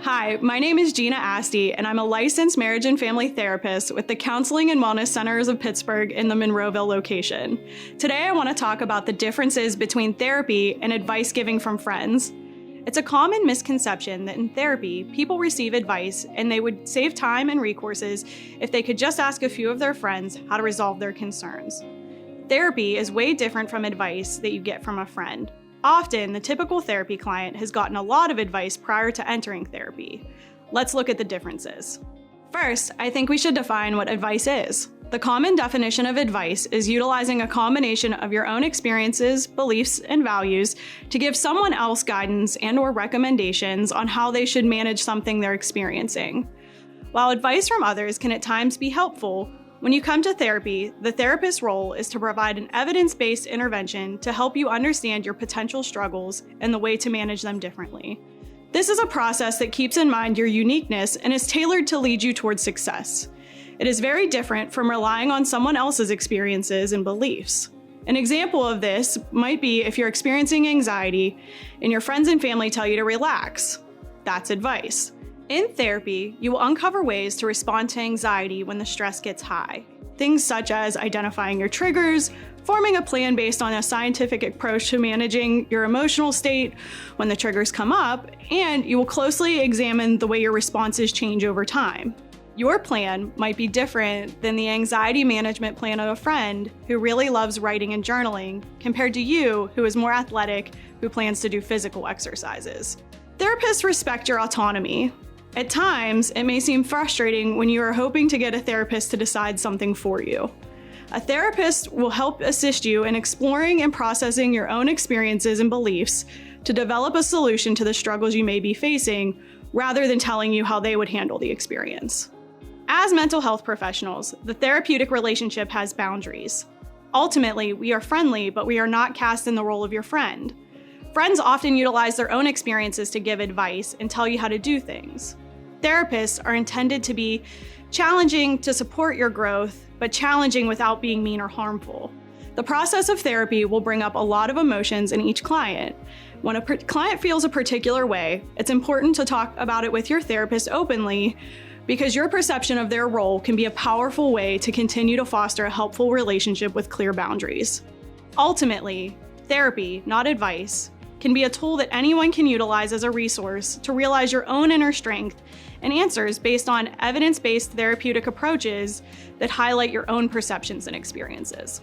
Hi, my name is Gina Asti, and I'm a licensed marriage and family therapist with the Counseling and Wellness Centers of Pittsburgh in the Monroeville location. Today, I want to talk about the differences between therapy and advice giving from friends. It's a common misconception that in therapy, people receive advice and they would save time and resources if they could just ask a few of their friends how to resolve their concerns. Therapy is way different from advice that you get from a friend. Often, the typical therapy client has gotten a lot of advice prior to entering therapy. Let's look at the differences. First, I think we should define what advice is. The common definition of advice is utilizing a combination of your own experiences, beliefs, and values to give someone else guidance and/or recommendations on how they should manage something they're experiencing. While advice from others can at times be helpful, when you come to therapy, the therapist's role is to provide an evidence-based intervention to help you understand your potential struggles and the way to manage them differently. This is a process that keeps in mind your uniqueness and is tailored to lead you towards success. It is very different from relying on someone else's experiences and beliefs. An example of this might be if you're experiencing anxiety and your friends and family tell you to relax. That's advice. In therapy, you will uncover ways to respond to anxiety when the stress gets high. Things such as identifying your triggers, forming a plan based on a scientific approach to managing your emotional state when the triggers come up, and you will closely examine the way your responses change over time. Your plan might be different than the anxiety management plan of a friend who really loves writing and journaling, compared to you, who is more athletic, who plans to do physical exercises. Therapists respect your autonomy. At times, it may seem frustrating when you are hoping to get a therapist to decide something for you. A therapist will help assist you in exploring and processing your own experiences and beliefs to develop a solution to the struggles you may be facing, rather than telling you how they would handle the experience. As mental health professionals, the therapeutic relationship has boundaries. Ultimately, we are friendly, but we are not cast in the role of your friend. Friends often utilize their own experiences to give advice and tell you how to do things. Therapists are intended to be challenging to support your growth, but challenging without being mean or harmful. The process of therapy will bring up a lot of emotions in each client. When a client feels a particular way, it's important to talk about it with your therapist openly, because your perception of their role can be a powerful way to continue to foster a helpful relationship with clear boundaries. Ultimately, therapy, not advice, can be a tool that anyone can utilize as a resource to realize your own inner strength and answers based on evidence-based therapeutic approaches that highlight your own perceptions and experiences.